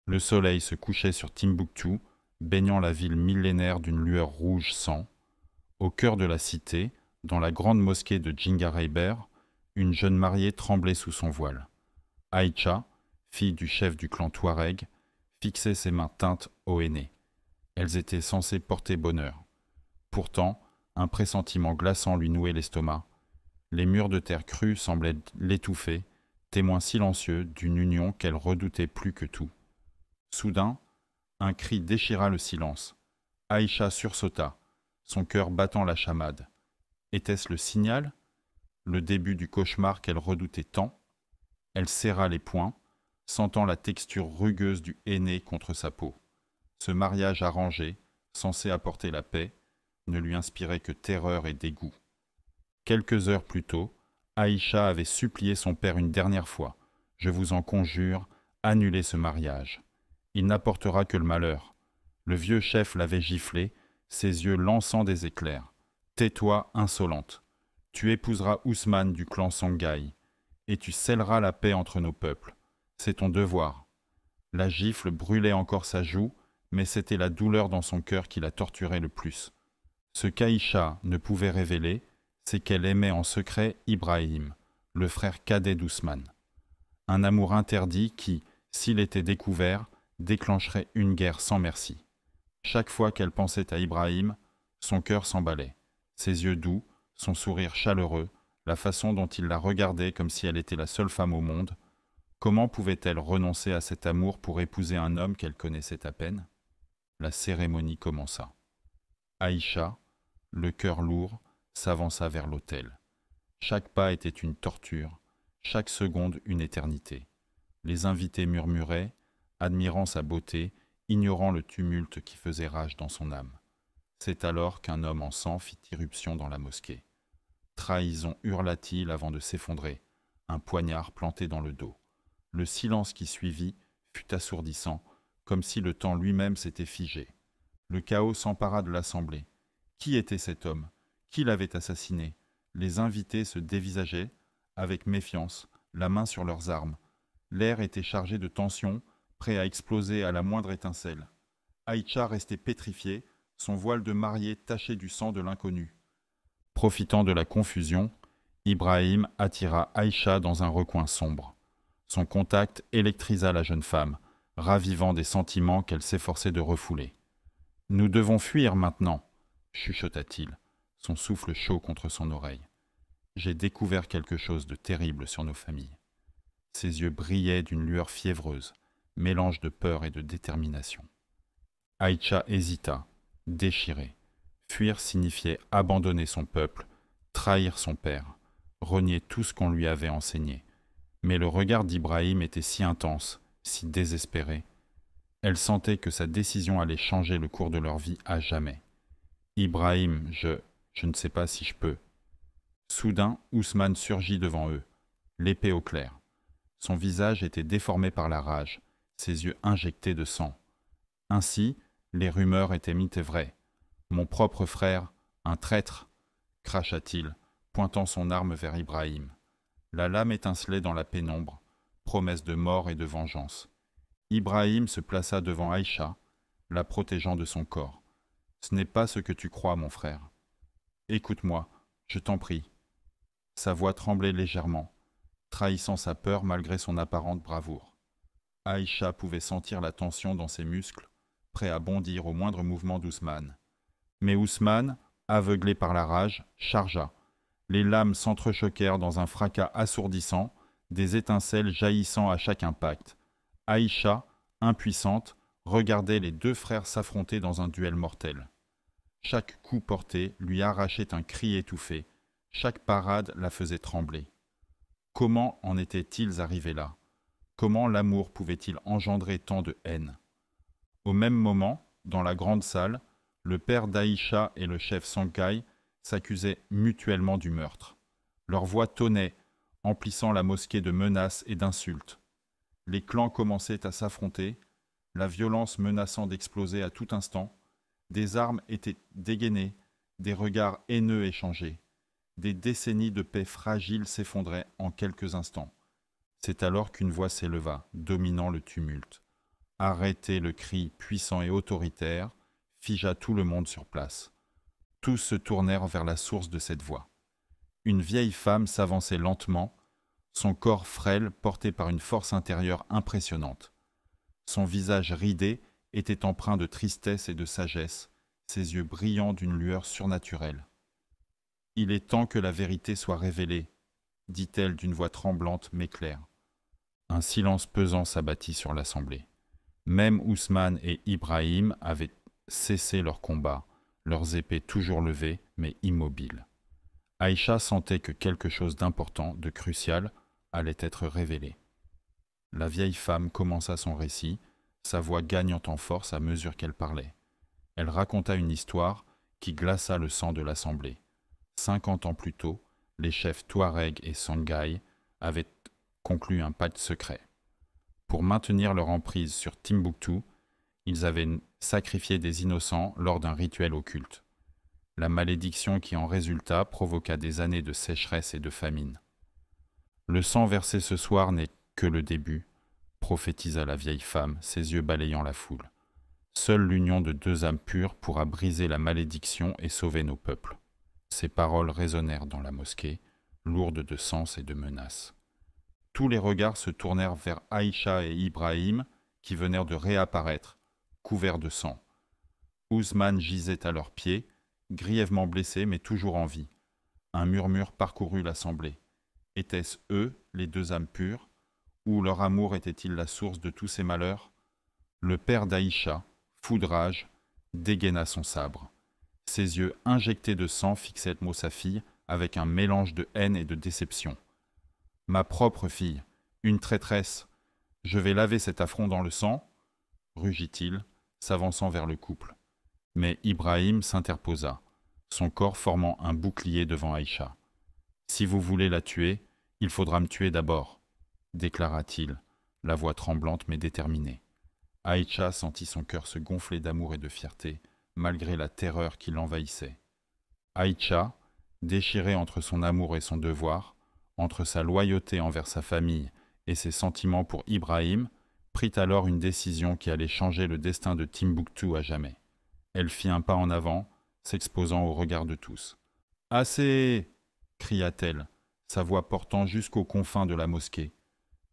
Le soleil se couchait sur Timbuktu, baignant la ville millénaire d'une lueur rouge sang. Au cœur de la cité, dans la grande mosquée de Djingareyber, une jeune mariée tremblait sous son voile. Aïcha, fille du chef du clan Touareg, fixait ses mains teintes au henné. Elles étaient censées porter bonheur. Pourtant, un pressentiment glaçant lui nouait l'estomac. Les murs de terre crue semblaient l'étouffer, témoin silencieux d'une union qu'elle redoutait plus que tout. Soudain, un cri déchira le silence. Aïcha sursauta, son cœur battant la chamade. Était-ce le signal? Le début du cauchemar qu'elle redoutait tant? Elle serra les poings, sentant la texture rugueuse du henné contre sa peau. Ce mariage arrangé, censé apporter la paix, ne lui inspirait que terreur et dégoût. Quelques heures plus tôt, Aïcha avait supplié son père une dernière fois. Je vous en conjure, annulez ce mariage. Il n'apportera que le malheur. Le vieux chef l'avait giflé, ses yeux lançant des éclairs. Tais-toi, insolente. Tu épouseras Ousmane du clan Songhai, et tu scelleras la paix entre nos peuples. C'est ton devoir. La gifle brûlait encore sa joue, mais c'était la douleur dans son cœur qui la torturait le plus. Ce qu'Aïcha ne pouvait révéler, c'est qu'elle aimait en secret Ibrahim, le frère cadet d'Ousmane. Un amour interdit qui, s'il était découvert, déclencherait une guerre sans merci. Chaque fois qu'elle pensait à Ibrahim, son cœur s'emballait. Ses yeux doux, son sourire chaleureux, la façon dont il la regardait comme si elle était la seule femme au monde, comment pouvait-elle renoncer à cet amour pour épouser un homme qu'elle connaissait à peine? La cérémonie commença. Aïcha, le cœur lourd, s'avança vers l'autel. Chaque pas était une torture, chaque seconde une éternité. Les invités murmuraient, admirant sa beauté, ignorant le tumulte qui faisait rage dans son âme. C'est alors qu'un homme en sang fit irruption dans la mosquée. Trahison hurla-t-il avant de s'effondrer, un poignard planté dans le dos. Le silence qui suivit fut assourdissant, comme si le temps lui-même s'était figé. Le chaos s'empara de l'assemblée. Qui était cet homme? Qui l'avait assassiné? Les invités se dévisageaient, avec méfiance, la main sur leurs armes. L'air était chargé de tension, prêt à exploser à la moindre étincelle. Aïcha restait pétrifiée, son voile de mariée taché du sang de l'inconnu. Profitant de la confusion, Ibrahim attira Aïcha dans un recoin sombre. Son contact électrisa la jeune femme, ravivant des sentiments qu'elle s'efforçait de refouler. Nous devons fuir maintenant, chuchota-t-il, son souffle chaud contre son oreille. J'ai découvert quelque chose de terrible sur nos familles. Ses yeux brillaient d'une lueur fiévreuse, mélange de peur et de détermination. Aïcha hésita, déchirée. Fuir signifiait abandonner son peuple, trahir son père, renier tout ce qu'on lui avait enseigné. Mais le regard d'Ibrahim était si intense, si désespéré. Elle sentait que sa décision allait changer le cours de leur vie à jamais. Ibrahim, je ne sais pas si je peux. Soudain, Ousmane surgit devant eux, l'épée au clair. Son visage était déformé par la rage, ses yeux injectés de sang. Ainsi, les rumeurs étaient mythes et vraies. Mon propre frère, un traître, cracha-t-il, pointant son arme vers Ibrahim. La lame étincelait dans la pénombre, promesse de mort et de vengeance. Ibrahim se plaça devant Aïcha, la protégeant de son corps. Ce n'est pas ce que tu crois, mon frère. Écoute-moi, je t'en prie. Sa voix tremblait légèrement, trahissant sa peur malgré son apparente bravoure. Aïcha pouvait sentir la tension dans ses muscles, prêt à bondir au moindre mouvement d'Ousmane. Mais Ousmane, aveuglé par la rage, chargea. Les lames s'entrechoquèrent dans un fracas assourdissant, des étincelles jaillissant à chaque impact. Aïcha, impuissante, regardait les deux frères s'affronter dans un duel mortel. Chaque coup porté lui arrachait un cri étouffé. Chaque parade la faisait trembler. Comment en étaient-ils arrivés là? Comment l'amour pouvait-il engendrer tant de haine? Au même moment, dans la grande salle, le père d'Aïcha et le chef Songhai s'accusaient mutuellement du meurtre. Leurs voix tonnaient, emplissant la mosquée de menaces et d'insultes. Les clans commençaient à s'affronter, la violence menaçant d'exploser à tout instant. Des armes étaient dégainées, des regards haineux échangés. Des décennies de paix fragile s'effondraient en quelques instants. C'est alors qu'une voix s'éleva, dominant le tumulte. Arrêtez le cri puissant et autoritaire figea tout le monde sur place. Tous se tournèrent vers la source de cette voix. Une vieille femme s'avançait lentement, son corps frêle porté par une force intérieure impressionnante. Son visage ridé était empreint de tristesse et de sagesse, ses yeux brillants d'une lueur surnaturelle. « Il est temps que la vérité soit révélée, » dit-elle d'une voix tremblante mais claire. Un silence pesant s'abattit sur l'assemblée. Même Ousmane et Ibrahim avaient cessé leur combat, leurs épées toujours levées mais immobiles. Aïcha sentait que quelque chose d'important, de crucial, allait être révélé. La vieille femme commença son récit, sa voix gagnant en force à mesure qu'elle parlait. Elle raconta une histoire qui glaça le sang de l'assemblée. 50 ans plus tôt, les chefs Touareg et Sangaï avaient conclu un pacte secret. Pour maintenir leur emprise sur Timbuktu, ils avaient sacrifié des innocents lors d'un rituel occulte. La malédiction qui en résulta provoqua des années de sécheresse et de famine. « Le sang versé ce soir n'est que le début, » prophétisa la vieille femme, ses yeux balayant la foule. « Seule l'union de deux âmes pures pourra briser la malédiction et sauver nos peuples. » Ces paroles résonnèrent dans la mosquée, lourdes de sens et de menaces. Tous les regards se tournèrent vers Aïcha et Ibrahim, qui venèrent de réapparaître, couverts de sang. Ousmane gisait à leurs pieds, grièvement blessé mais toujours en vie. Un murmure parcourut l'assemblée. Étaient-ce eux, les deux âmes pures, ou leur amour était-il la source de tous ces malheurs? Le père d'Aïcha, fou de rage, dégaina son sabre. Ses yeux injectés de sang fixaient sa fille avec un mélange de haine et de déception. « Ma propre fille, une traîtresse, je vais laver cet affront dans le sang » rugit-il, s'avançant vers le couple. Mais Ibrahim s'interposa, son corps formant un bouclier devant Aïcha. « Si vous voulez la tuer, il faudra me tuer d'abord, » déclara-t-il, la voix tremblante mais déterminée. Aïcha sentit son cœur se gonfler d'amour et de fierté, malgré la terreur qui l'envahissait. Aïcha, déchirée entre son amour et son devoir, entre sa loyauté envers sa famille et ses sentiments pour Ibrahim, prit alors une décision qui allait changer le destin de Timbuktu à jamais. Elle fit un pas en avant, s'exposant au regard de tous. « Assez !» cria-t-elle, sa voix portant jusqu'aux confins de la mosquée.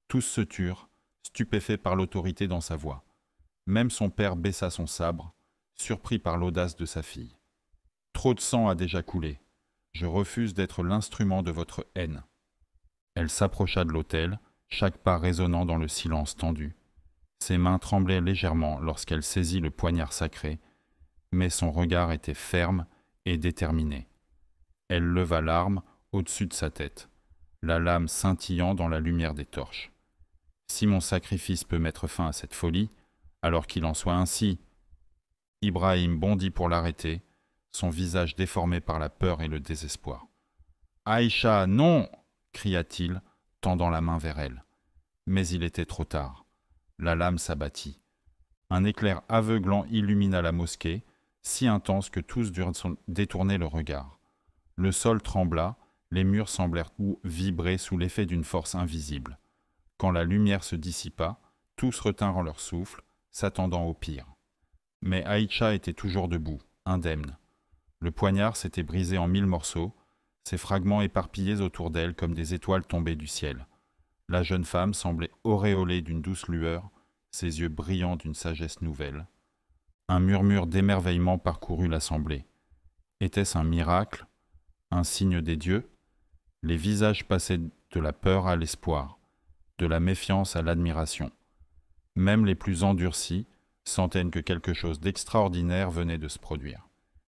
Tous se turent, stupéfaits par l'autorité dans sa voix. Même son père baissa son sabre, surpris par l'audace de sa fille. « Trop de sang a déjà coulé. Je refuse d'être l'instrument de votre haine. » Elle s'approcha de l'autel, chaque pas résonnant dans le silence tendu. Ses mains tremblaient légèrement lorsqu'elle saisit le poignard sacré, mais son regard était ferme et déterminé. Elle leva l'arme au-dessus de sa tête, la lame scintillant dans la lumière des torches. « Si mon sacrifice peut mettre fin à cette folie, alors qu'il en soit ainsi. » Ibrahim bondit pour l'arrêter, son visage déformé par la peur et le désespoir. « Aïcha, non !» cria-t-il, tendant la main vers elle. Mais il était trop tard. La lame s'abattit. Un éclair aveuglant illumina la mosquée, si intense que tous durent détourner le regard. Le sol trembla, les murs semblèrent vibrer sous l'effet d'une force invisible. Quand la lumière se dissipa, tous retinrent leur souffle, s'attendant au pire. Mais Aïcha était toujours debout, indemne. Le poignard s'était brisé en 1000 morceaux, ses fragments éparpillés autour d'elle comme des étoiles tombées du ciel. La jeune femme semblait auréolée d'une douce lueur, ses yeux brillants d'une sagesse nouvelle. Un murmure d'émerveillement parcourut l'assemblée. Était-ce un miracle? Un signe des dieux? Les visages passaient de la peur à l'espoir, de la méfiance à l'admiration. Même les plus endurcis sentaient que quelque chose d'extraordinaire venait de se produire.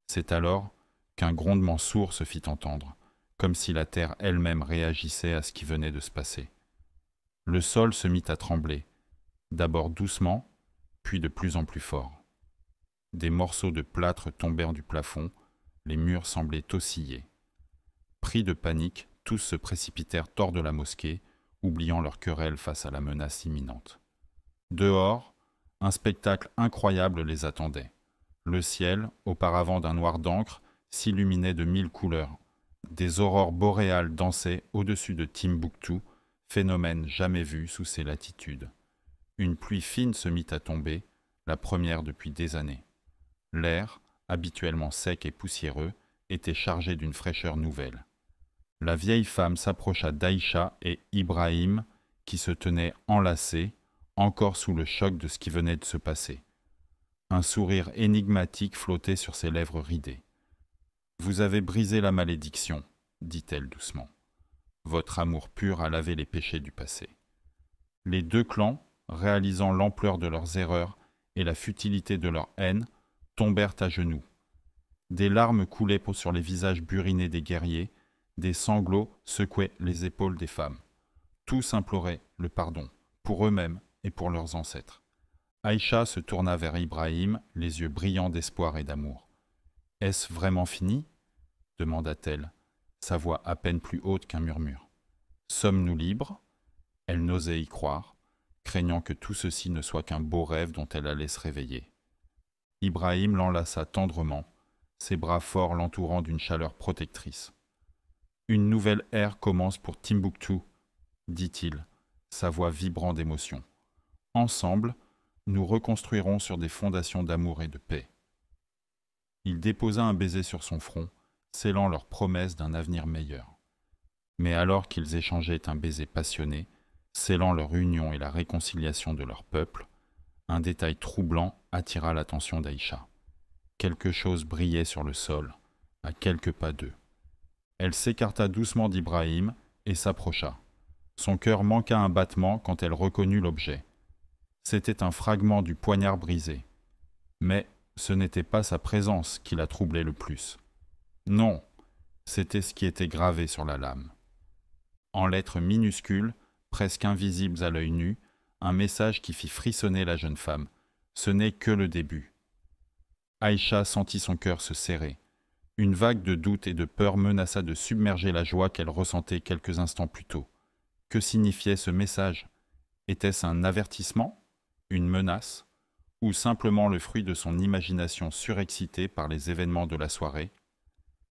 C'est alors qu'un grondement sourd se fit entendre, comme si la terre elle-même réagissait à ce qui venait de se passer. Le sol se mit à trembler, d'abord doucement, puis de plus en plus fort. Des morceaux de plâtre tombèrent du plafond, les murs semblaient osciller. Pris de panique, tous se précipitèrent hors de la mosquée, oubliant leur querelle face à la menace imminente. Dehors, un spectacle incroyable les attendait. Le ciel, auparavant d'un noir d'encre, s'illuminait de 1000 couleurs. Des aurores boréales dansaient au-dessus de Timbuktu, phénomène jamais vu sous ces latitudes. Une pluie fine se mit à tomber, la première depuis des années. L'air, habituellement sec et poussiéreux, était chargé d'une fraîcheur nouvelle. La vieille femme s'approcha d'Aïcha et Ibrahim, qui se tenaient enlacés, encore sous le choc de ce qui venait de se passer. Un sourire énigmatique flottait sur ses lèvres ridées. « Vous avez brisé la malédiction, » dit-elle doucement. « Votre amour pur a lavé les péchés du passé. » Les deux clans, réalisant l'ampleur de leurs erreurs et la futilité de leur haine, tombèrent à genoux. Des larmes coulaient sur les visages burinés des guerriers, des sanglots secouaient les épaules des femmes. Tous imploraient le pardon, pour eux-mêmes et pour leurs ancêtres. Aïcha se tourna vers Ibrahim, les yeux brillants d'espoir et d'amour. « Est-ce vraiment fini ?» demanda-t-elle, sa voix à peine plus haute qu'un murmure. « Sommes-nous libres ?» Elle n'osait y croire, craignant que tout ceci ne soit qu'un beau rêve dont elle allait se réveiller. Ibrahim l'enlaça tendrement, ses bras forts l'entourant d'une chaleur protectrice. « Une nouvelle ère commence pour Timbuktu, » dit-il, sa voix vibrant d'émotion. « Ensemble, nous reconstruirons sur des fondations d'amour et de paix. » Il déposa un baiser sur son front, scellant leur promesse d'un avenir meilleur. Mais alors qu'ils échangeaient un baiser passionné, scellant leur union et la réconciliation de leur peuple, un détail troublant attira l'attention d'Aïcha. Quelque chose brillait sur le sol, à quelques pas d'eux. Elle s'écarta doucement d'Ibrahim et s'approcha. Son cœur manqua un battement quand elle reconnut l'objet. C'était un fragment du poignard brisé. Mais ce n'était pas sa présence qui la troublait le plus. Non, c'était ce qui était gravé sur la lame. En lettres minuscules, presque invisibles à l'œil nu, un message qui fit frissonner la jeune femme. Ce n'est que le début. Aïcha sentit son cœur se serrer. Une vague de doute et de peur menaça de submerger la joie qu'elle ressentait quelques instants plus tôt. Que signifiait ce message? Était-ce un avertissement? Une menace? Ou simplement le fruit de son imagination surexcitée par les événements de la soirée?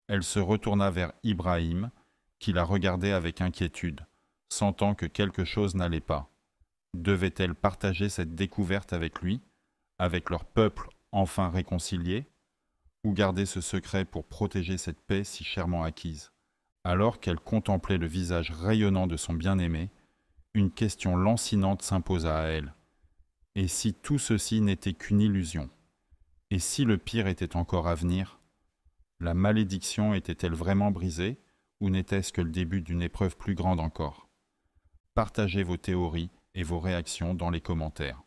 Elle se retourna vers Ibrahim, qui la regardait avec inquiétude, sentant que quelque chose n'allait pas. Devait-elle partager cette découverte avec lui, avec leur peuple enfin réconcilié, ou garder ce secret pour protéger cette paix si chèrement acquise? Alors qu'elle contemplait le visage rayonnant de son bien-aimé, une question lancinante s'imposa à elle. Et si tout ceci n'était qu'une illusion? Et si le pire était encore à venir? La malédiction était-elle vraiment brisée, ou n'était-ce que le début d'une épreuve plus grande encore? Partagez vos théories et vos réactions dans les commentaires.